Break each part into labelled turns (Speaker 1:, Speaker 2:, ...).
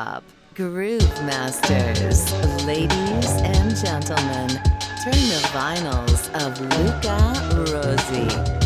Speaker 1: hop, groove masters, ladies and gentlemen, turn the vinyls of Luca Rossi.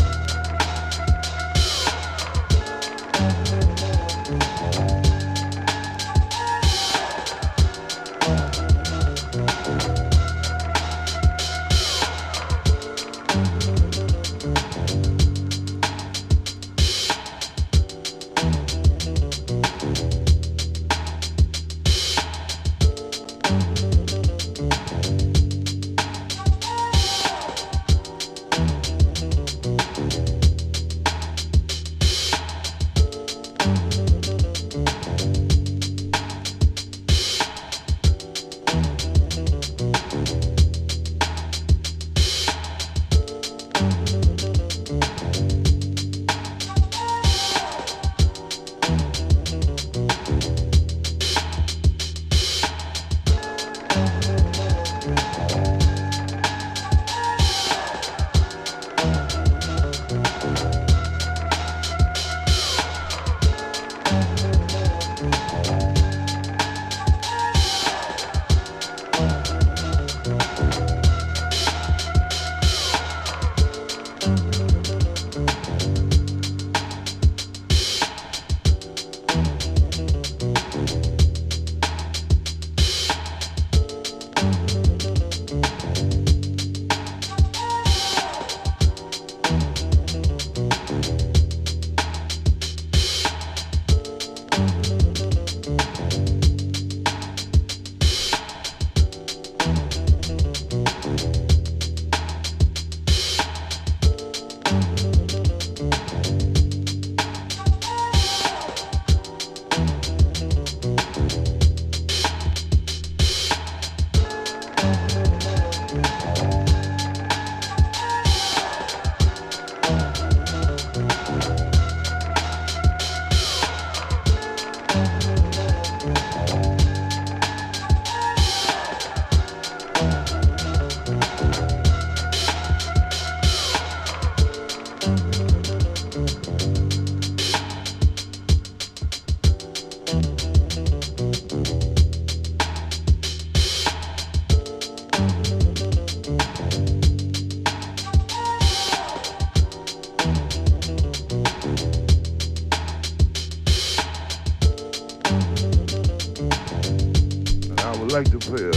Speaker 2: Like to play a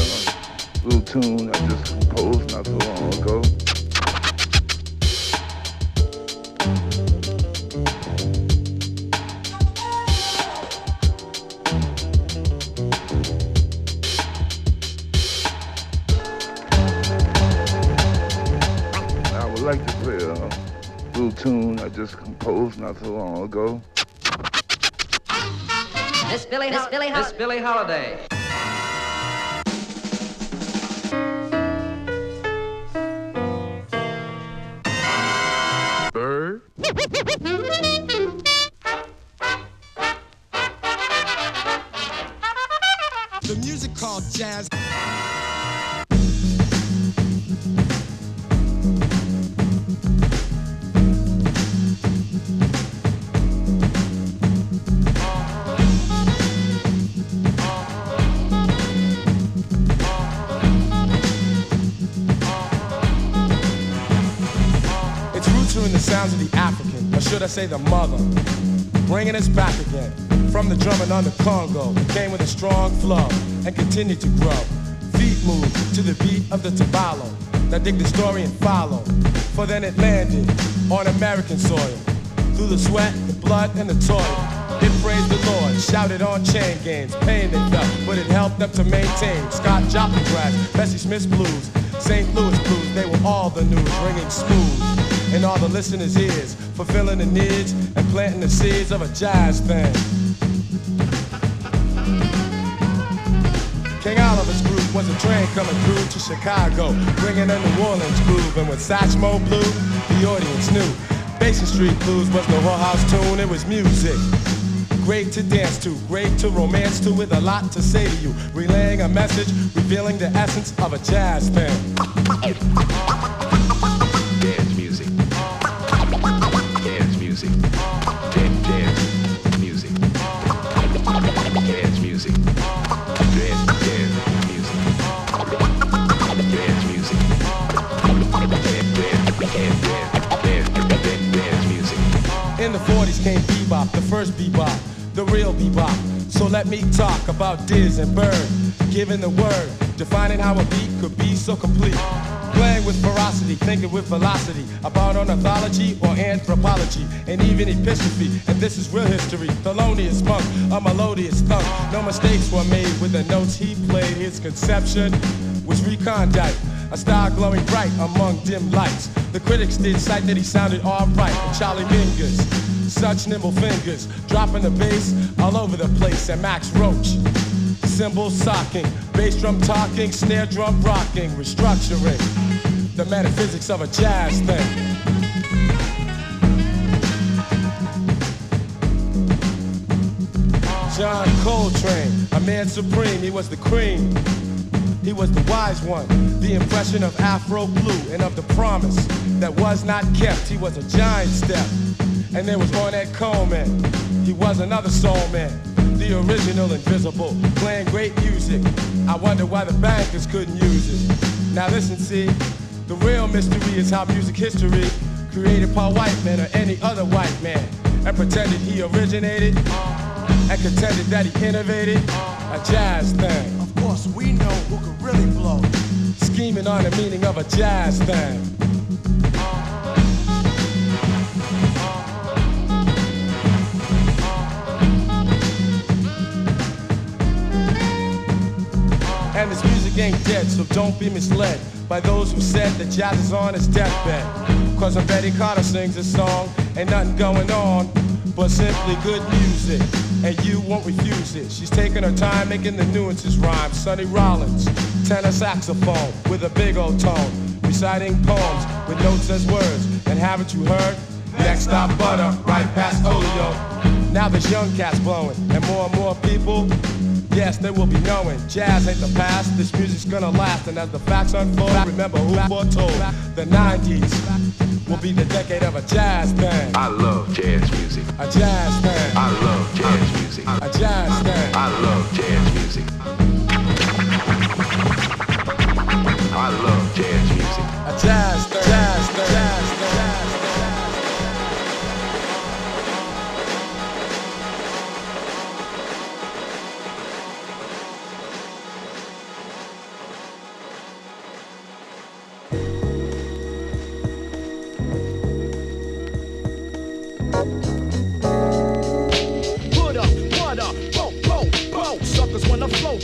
Speaker 2: little tune I just composed not so long ago. I would like to play a little tune I just composed not so long ago.
Speaker 3: Miss Billie Holiday.
Speaker 4: The music called jazz. Its roots are in the sounds of the African, or should I say the mother, bringing us back again. From the drumming on the Congo, it came with a strong flow and continued to grow. Feet moved to the beat of the tabalo. Now dig the story and follow. For then it landed on American soil. Through the sweat, the blood, and the toil. It praised the Lord, shouted on chain gangs. Pain they felt, but it helped them to maintain. Scott Joplin grass, Bessie Smith's blues, St. Louis blues, they were all the news, ringing smooth in all the listeners' ears, fulfilling the needs and planting the seeds of a jazz thing. King Oliver's group was a train coming through to Chicago, bringing a New Orleans groove, and when Satchmo blew, the audience knew. Basin Street Blues was no whorehouse tune, it was music. Great to dance to, great to romance to, with a lot to say to you, relaying a message, revealing the essence of a jazz thing.
Speaker 5: Dance music. Dance music. Dance music. Dance music.
Speaker 4: Next came bebop, the first bebop, the real bebop. So let me talk about Diz and Bird, giving the word, defining how a beat could be so complete. Playing with ferocity, thinking with velocity, about ornithology or anthropology, and even epistrophe. And this is real history, Thelonious Monk, a melodious thunk. No mistakes were made with the notes he played. His conception was recondite, a star glowing bright among dim lights. The critics did cite that he sounded alright. And Charlie Mingus, such nimble fingers, dropping the bass all over the place. And Max Roach, cymbals socking, bass drum talking, snare drum rocking, restructuring the metaphysics of a jazz thing. John Coltrane, a man supreme, he was the cream. He was the wise one, the impression of Afro blue and of the promise that was not kept. He was a giant step. And there was Ornette Coleman, he was another soul man, the original invisible, playing great music. I wonder why the bankers couldn't use it. Now listen, see, the real mystery is how music history created by white men or any other white man, and pretended he originated, and contended that he innovated a jazz thing.
Speaker 5: Of course, we know who could really blow.
Speaker 4: Scheming on the meaning of a jazz thing. And this music ain't dead, so don't be misled by those who said that jazz is on its deathbed. Cause when Betty Carter sings a song, ain't nothing going on but simply good music, and you won't refuse it. She's taking her time making the nuances rhyme. Sonny Rollins, tenor saxophone with a big old tone, reciting poems with notes as words. And haven't you heard? Next stop Butter, right past Olio. Now there's young cats blowing, and more people, yes, they will be knowing jazz ain't the past, this music's gonna last. And as the facts unfold, remember who foretold the 90s will be the decade of a jazz thing.
Speaker 6: I love jazz music.
Speaker 4: A jazz thing.
Speaker 6: I love jazz music.
Speaker 4: A jazz thing.
Speaker 6: I love jazz music. I love jazz music.
Speaker 4: A jazz thing. Jazz thing. Jazz thing.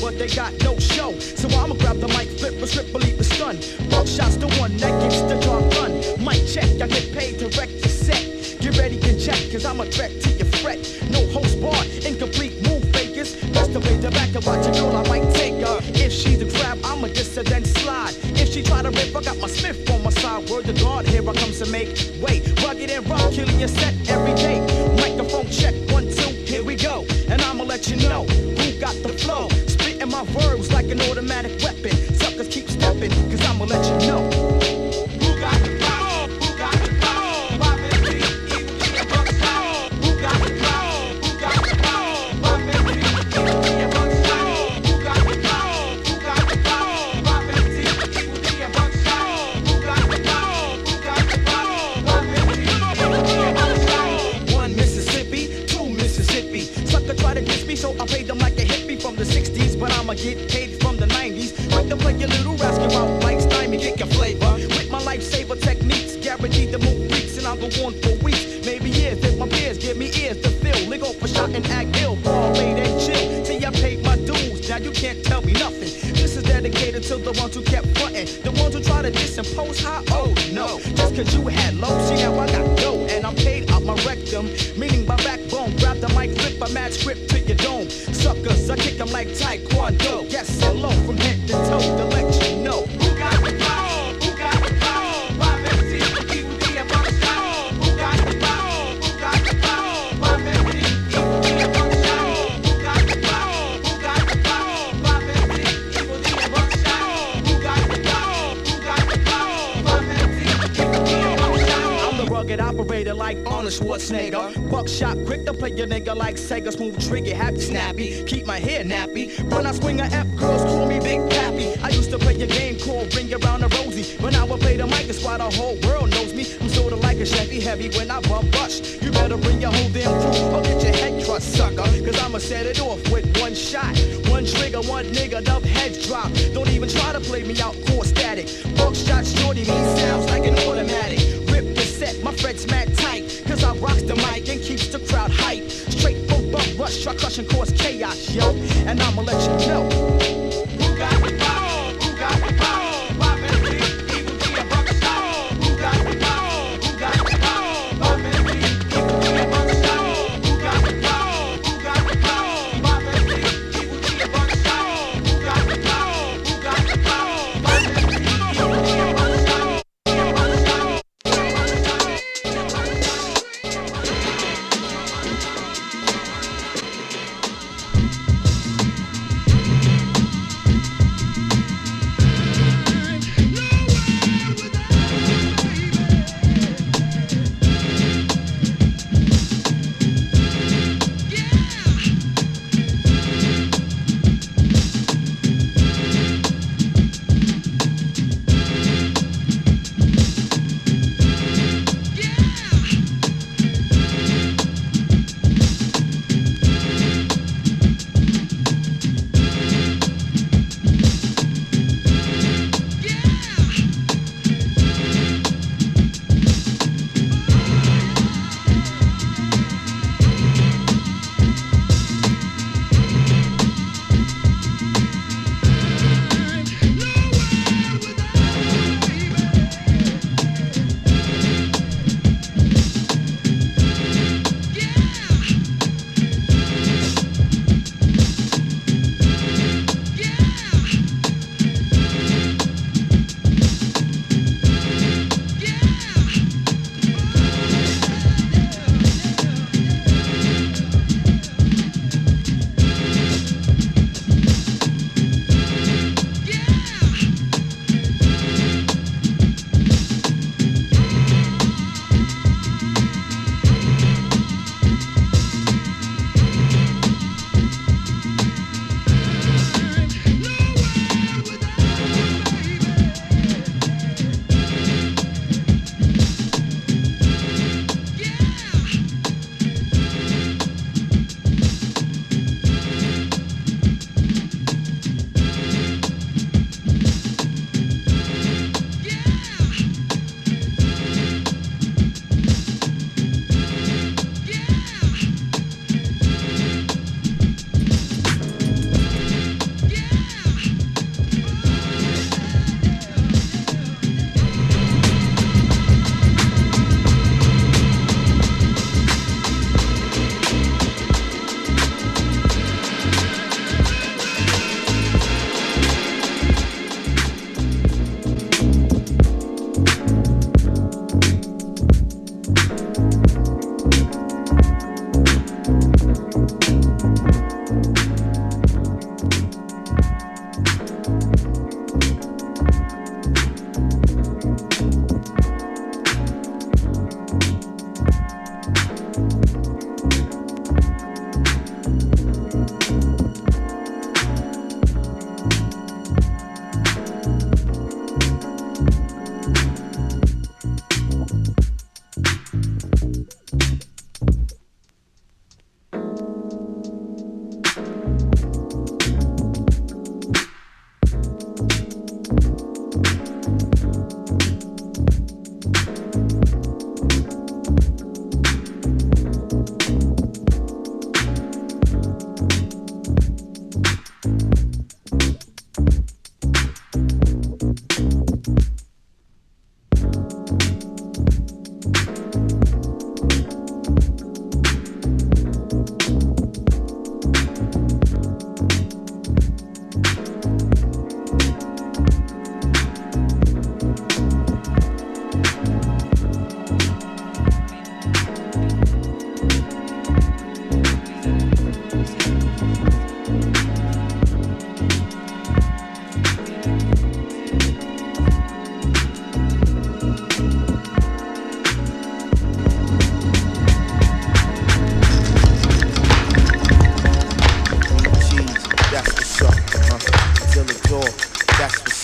Speaker 7: But they got no show, so I'ma grab the mic, flip a strip, believe the stun. Buckshot's the one that gets the job done. Mic check, I get paid to wreck your set. Get ready and check, cause I'm a threat to your fret. No host bar, incomplete move fakers. That's the way to back up, watch a girl, I might take her. If she's a grab, I'ma diss her, then slide. If she try to rip, I got my Smith on my side. Word to God, here I comes to make way. Rugged and rough, killing your set every day. Microphone check, 1, 2, here we go. And I'ma let you know who got the flow. And my verbs like an automatic weapon. Suckers keep stepping, cause I'ma let you know. Who got the flow? Who got the flow? Pop and beat, evil kid, buckshot. Who got the flow? Who got the flow? Pop and beat, evil kid, buckshot. Who got the flow? Who got the flow? Pop and beat, evil kid, buckshot. Who got the flow? Who got the flow? Pop and beat, evil kid, buckshot. 1 Mississippi, 2 Mississippi. Sucker try to diss me, so I paid them like a hippie from the 60s. But I'ma get paid from the 90s. Like to play your little rascal out like stymie, get your flavor. With my lifesaver techniques, guaranteed to move weeks, and I'll go on for weeks, maybe years. If my peers give me ears to fill, lick off a shot and act ill, ball late and chill. See, I paid my dues, now you can't tell me nothing. This is dedicated to the ones who kept frontin', the ones who try to disimpose high. Oh no, just cause you had low, see now I got dough, and I'm paid out my rectum, meaning my backbone. Grab the mic, flip a mad script to your dome. Suckers, I kick them like Taekwondo. Yes, hello, from head to toe to let you know. Who got the flow? Who got the flow? Pop and beat, evil kid, buckshot. Who got the flow? Who got the flow? Pop and beat, evil kid, buckshot. Who got the flow? Who got the flow? Pop and beat, evil kid, buckshot. Who got the flow? Who got the flow? Pop and beat, evil kid, buckshot. I'm the rugged operator like Arnold Schwarzenegger. Buckshot quick to play your nigga like Sega. Smooth trigger, happy snappy. Keep my hair nappy. When I swing a F, girls call me Big Pappy. I used to play a game called Ring Around the Rosie. When I would play the mic, that's why the whole world knows me. I'm sorta like a Chevy heavy when I bump rush. You better bring your whole damn crew or get your head crushed, sucker. Cause I'ma set it off with one shot. One trigger, one nigga, enough heads drop. Don't even try to play me out, core static. Buckshot shorty, me sounds like an automatic. Rip the set, my fret's mad tight. Cause I rocks the mic and keeps the crowd hype. Straight from bump rush, try crush and cause chaos, yo. And I'ma let you know. Who got the power? Who got the power? Poppin' P, even be a buckshot. Who got the power? Who got the power? Poppin' P, even be a buckshot. Who got the power? Who got the power? Poppin' P, even be a buckshot. Who got the power? Who got the power? Poppin' P, even be a buckshot.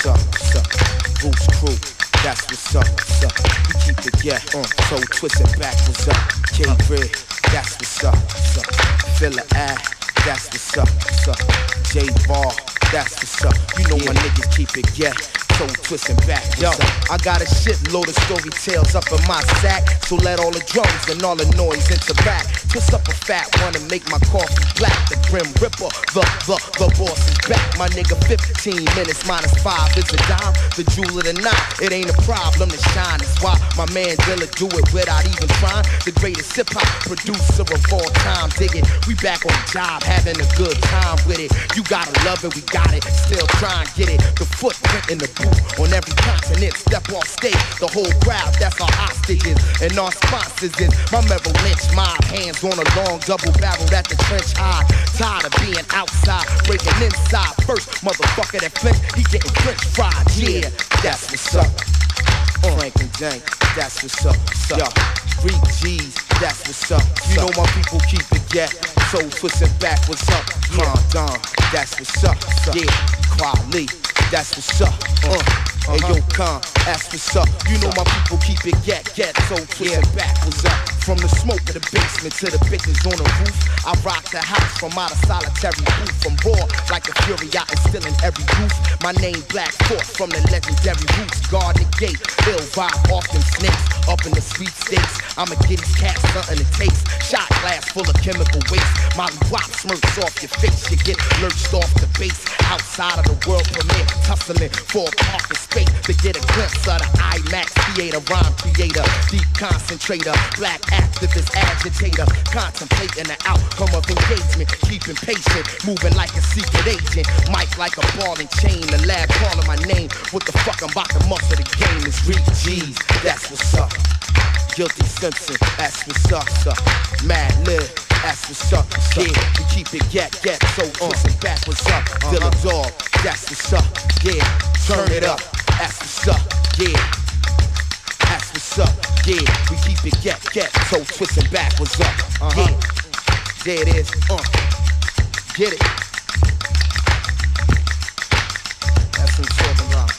Speaker 8: what's up, what's up. Roots crew, that's what's up, what's up. We keep it, yeah, so twisting backwards up. K-Red, that's what's up, what's up. Filler A, that's what's up, what's up. J-Bar, that's what's up. You know my niggas keep it, yeah. So twisting back, yo, I got a shitload of story tales up in my sack. So let all the drums and all the noise interact. Twist up a fat one and make my coffee black. The Grim Ripper, the boss is back. My nigga 15 minutes minus 5 is a dime. The jewel of the night, it ain't a problem to shine. That's why my man Dilla do it without even trying. The greatest hip-hop producer of all time. Dig it, we back on the job, having a good time with it. You gotta love it, we got it, still try and get it. The footprint in the booth on every continent. Step off stage, the whole crowd, that's our hostages. And our sponsors is my Merrill Lynch mob. Hands on a long double barrel at the trench high. Tired of being outside, breaking inside. First motherfucker that flinch, he getting french fried. Yeah, that's what's up. Frank and Jank, that's what's up. Yo, Greek G's, that's what's up. You know my people keep it, yeah. So twisting back, what's up? Condom, that's what's up. Yeah, Quali, that's what's up. Hey yo, Con, that's what's up. You know my people keep it, get. So twisting back, what's up? From the smoke of the basement to the bitches on the roof, I rock the house from out of solitary booth. From raw like a fury, I instill in every youth. My name Black Force from the legendary roots. Guard the gate, ill vibe off them snakes. Up in the sweepstakes, I'ma get these cats something to taste. Shot glass full of chemical waste. Molly Wop smirks off your face. You get lurched off the base. Outside of the world premiere, tussling for a parking space to get a glimpse of the IMAX theater. Rhyme creator, deep concentrator, black activist, agitator, contemplating the outcome of engagement, keeping patient, moving like a secret agent, mic like a ball and chain, the lab calling my name. What the fuck, I'm about to muscle the game. It's Reek G's, that's what's up. Guilty Simpson, that's what's up, sir. Mad Lib, that's what's up. Yeah, we keep it get, so twisting back, what's up. Dilla Dog, that's what's up. Yeah, turn it up, that's what's up. Yeah, that's what's up. Yeah, we keep it get, so twisting back, what's up. Yeah, there it is. Get it. That's what I'm talking about.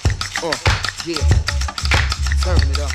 Speaker 8: Yeah, turn it up.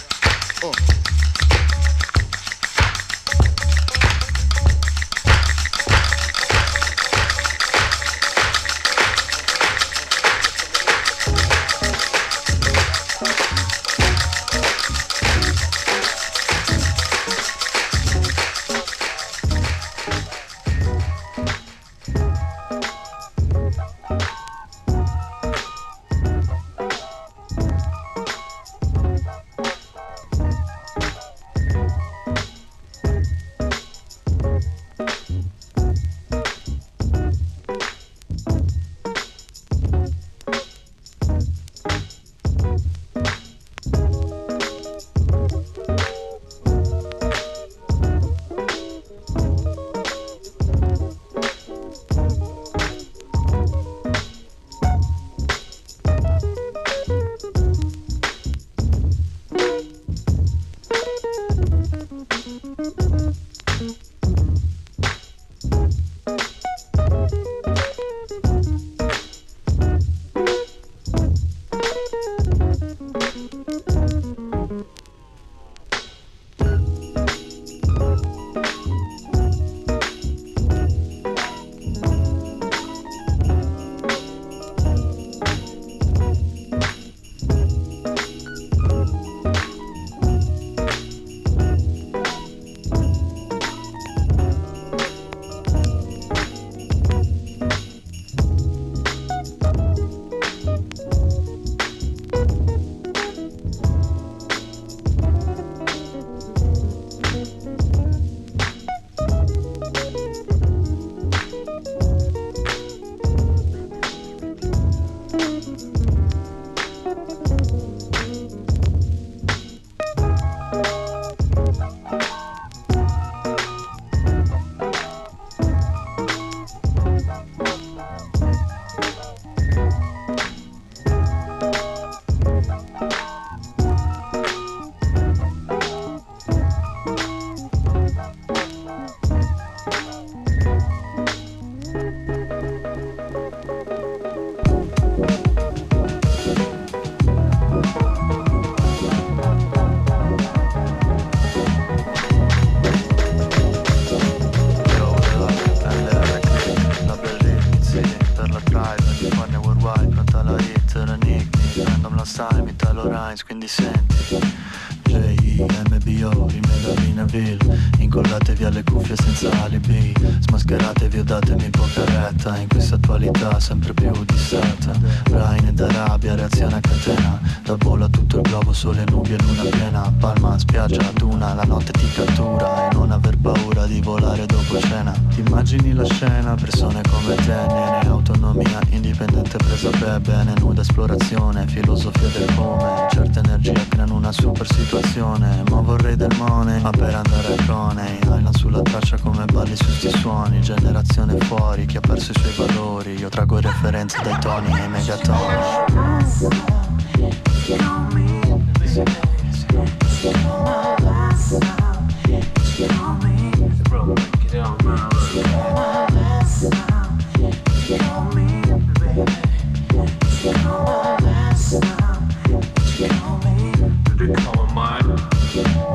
Speaker 9: sai, Italo Rhymes, quindi senti. J-I-M-B-O, in Medavinaville, incollatevi alle cuffie senza alibi, smascheratevi o datemi poca retta, in questa attualità sempre più distata. Rhine ed Arabia, reazione a catena, da bolla tutto il globo, sole, nubi e luna piena, palma, spiaggia, duna, la notte ti cattura e non aver paura di volare dopo cena. Ti immagini la scena, persone come te, nene, autonomia indipendente presa bene, nuda esplorazione, filosofia del come, certe energie creano una super situazione. Ma vorrei del money, ma per andare a Coney Island sulla traccia come balli su sti suoni. Generazione fuori, chi ha perso i suoi valori. Io trago referenze dai toni e ai megatoni.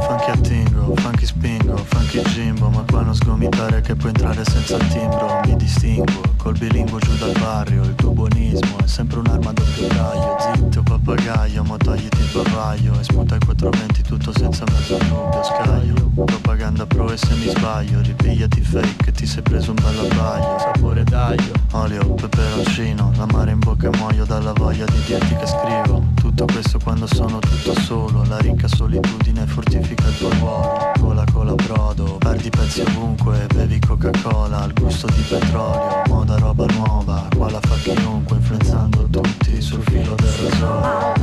Speaker 9: Funky attingo, funky spingo, funky Jimbo, ma qua non sgomitare che puoi entrare senza il timbro. Mi distingo, col bilinguo giù dal barrio, il tuo buonismo è sempre un'arma a doppio taglio. Zitto papagaio, mo togliti il bavaglio e sputa i 420 tutto senza mezzo dubbio. Scaglio, propaganda pro e se mi sbaglio, ripigliati fake, ti sei preso un bel abbaglio. Sapore d'aglio, olio, peperoncino, l'amare in bocca e muoio dalla voglia di dirti che scrivo. Tutto questo quando sono tutto solo, la ricca solitudine fortifica il tuo ruolo. Cola brodo, perdi pezzi ovunque, bevi Coca-Cola al gusto di petrolio. Moda roba nuova, qua la fa chiunque, influenzando tutti sul filo del rasoio.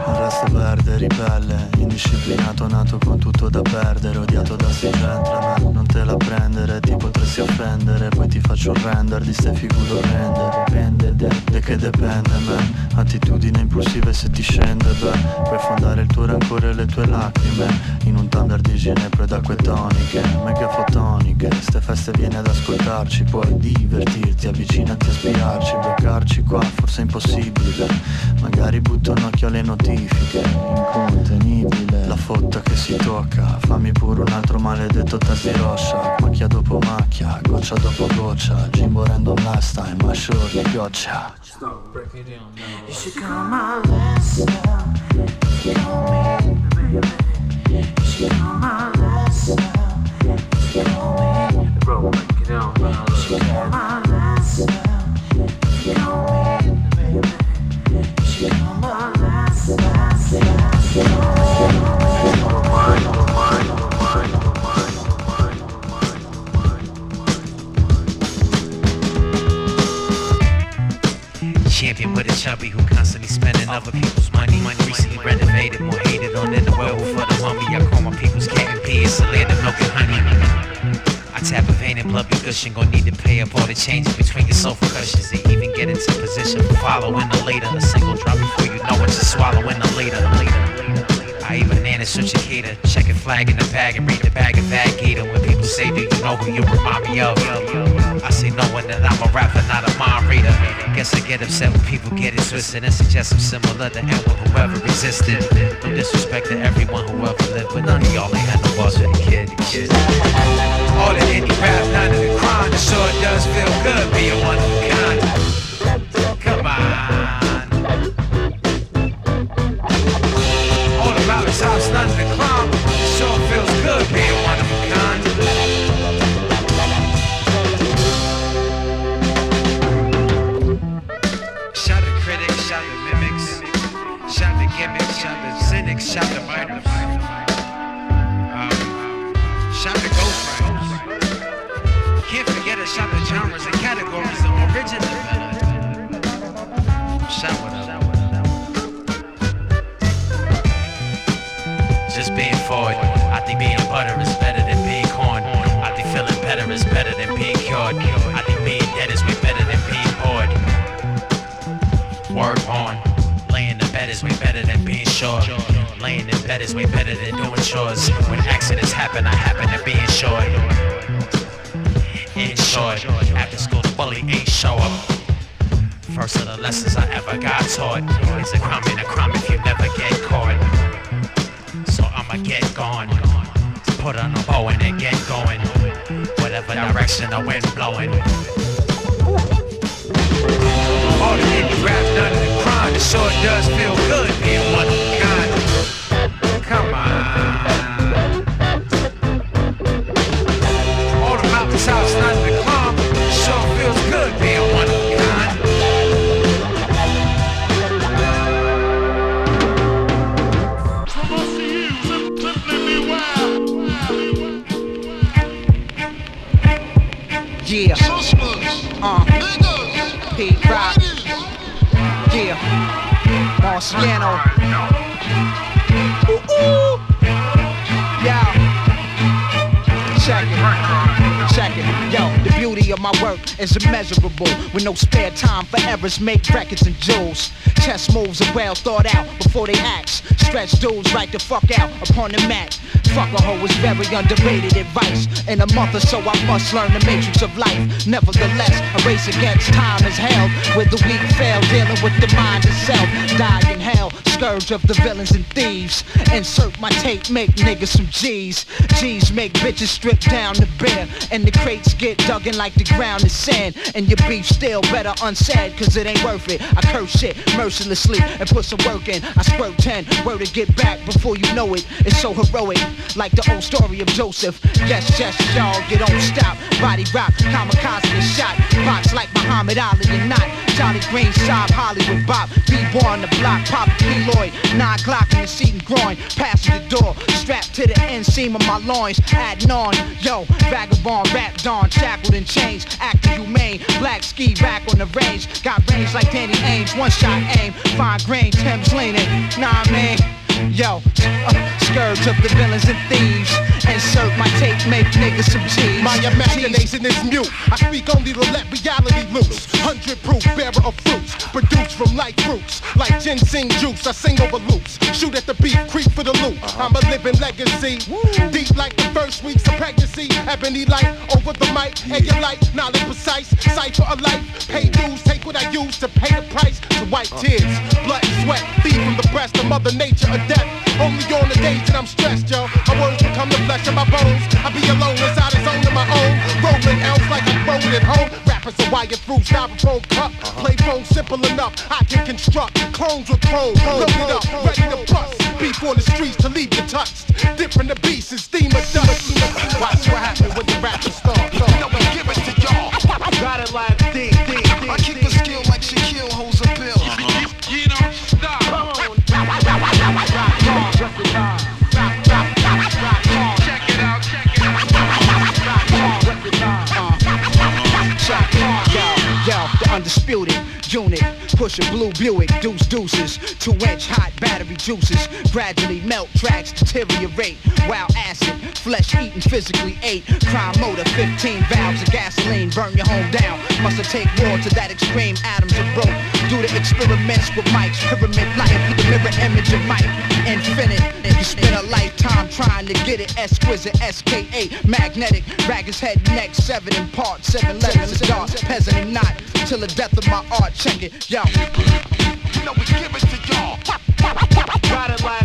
Speaker 9: Resta verde, ribelle, indisciplinato, nato con tutto da perdere, odiato da sei gentleman. Non te la prendere, ti potresti offendere, poi ti faccio un render di ste figure orrende. Dipende, de che dipende, man. Attitudine impulsive se ti scende, beh, puoi fondare il tuo rancore e le tue lacrime in un tumbler di ginepro ed acque toniche, megafotoniche. Ste feste vieni ad ascoltarci, puoi divertirti, avvicinati a spiarci, bloccarci qua, forse è impossibile. Magari butto un occhio alle notifiche, incontenibile. La fotta che si tocca, fammi pure un altro maledetto test di roscia. Macchia dopo macchia, goccia dopo goccia, Jimbo random last time, ma surely gotcha.
Speaker 10: You should call my last love. You call me, baby. You should call my last love. You call me, bro. Break it down, bro. You should call my last love. You call me, baby. You should call my last
Speaker 11: Champion with a chubby who constantly spending other people's money. Recently renovated, more hated on than the werewolf for the mummy. I call my people's cat and pee, it's a land of milk and honey. I tap a vein and blood be gushing, gon' need to pay up all the changes between your sofa cushions. They even get into position for following the leader. A single drop before you know it's just swallowing the leader. I even Nana such a hater. Check a flag in the bag and read the bag of that gator. When people say, do you know who you remind me of? I say knowing that I'm a rapper, not a mind reader. Guess I get upset when people get it twisted and suggest I'm similar to anyone who ever existed. No disrespect to everyone who ever lived, but none of y'all ain't had no boss with a kid. All the indie rap, none of the crime. It sure does feel good being one of a kind. Come on. All the mountaintops, none of the climb. It sure feels good being one of a kind. Shout the critics, shout the mimics, shout the gimmicks, shout the cynics, shout the writers. Shout the ghostwriters. Can't forget to shout the genres and categories, the original villain. Shout what up. Just being forward. I think being butter is better than being corn. I think feeling better is better than being cured. I think being dead is way better than being bored. Word on. Laying in bed is way better than being sure. Laying in bed is way better than doing chores. When accidents happen, I happen to be insured. In short, after school the bully ain't show up. lessons I ever got taught. It's a crime if you never get caught. So I'ma get gone. Put on a bow and then get going. Whatever direction the wind blowing. All the indie rap done in the crime. It sure does feel good being one of a kind. Come on. All the mountaintops none of the climb. It sure feels good being one of a kind.
Speaker 7: Yeah, Pete Rock, yeah, Marciano, ooh, yeah, check it, yo, the beauty of my work is immeasurable, with no spare time for errors, make records and jewels. Chess moves are well thought out before they act. Stretch dudes right the fuck out upon the mat. Fuck a hoe is very underrated advice. In a month or so I must learn the matrix of life. Nevertheless, a race against time is held, where the weak fail, dealing with the mind itself. Die in hell, scourge of the villains and thieves. Insert my tape, make niggas some G's. G's make bitches strip down the bare, and the crates get dug in like the ground is sand. And your beef still better unsaid, cause it ain't worth it. I curse shit mercilessly and put some work in. I squirt 10, word to get back before you know it. It's so heroic, like the old story of Joseph. Yes, y'all, you don't stop. Body rock, kamikaze and shot. Box like Muhammad Ali and not Johnny Green, Saab, Hollywood Bop. B-boy on the block, pop a keloid. 9 o'clock in the seat and groin. Passing the door, strapped to the inseam of my loins. Adding on, yo, vagabond, rap dawn, shackled in chains. Acting humane, black ski rack on the range. Got range like Danny Ainge, one shot aim. Fine grain, Tim's leaning. Nah, man. Yo, scourge of the villains and thieves. Insert my tape, make niggas some G's.
Speaker 12: My imagination is mute. I speak only to let reality loose. 100 proof, bearer of fruits, produced from light roots. Like ginseng juice, I sing over loops. Shoot at the beat, creep for the loot. I'm a living legacy. Deep like the first weeks of pregnancy. Ebony light over the mic. And your light, knowledge precise. Cipher of life. Pay dues, take what I use to pay the price. To wipe tears, blood and sweat. Feed from the breast of Mother Nature of death. Only on the days that I'm stressed, yo. My words become the flesh of my bones. I be alone inside a zone of my own. Rolling else like I throw it at home. Rappers are wired through styrofoam cup. Play phone simple enough. I can construct clones with chrome. Loaded up, ready to bust. Beef on the streets to leave you touched. Different the beast and steam of dust. Watch what happens when the rappers start.
Speaker 13: You know we give it to y'all.
Speaker 12: Got it like D.
Speaker 13: I keep the skill like Shaquille holds a pill.
Speaker 12: You don't stop.
Speaker 13: Check it out.
Speaker 7: Yo, the undisputed unit, push a blue Buick, deuces, 2-inch hot battery juices, gradually melt tracks, deteriorate, wild acid, flesh eating physically ate, crime motor, 15 valves of gasoline, burn your home down, must have take war to that extreme, atoms are broke, do the experiments with mics, pyramid life, the mirror image of Mike, infinite, and you spend a lifetime trying to get it, exquisite, SK8, magnetic, ragged's head, neck, 7 in part, 7 letters, a dark, peasant and not, till the death of my art, check it, yo.
Speaker 13: You know we give it to y'all.
Speaker 12: Got it like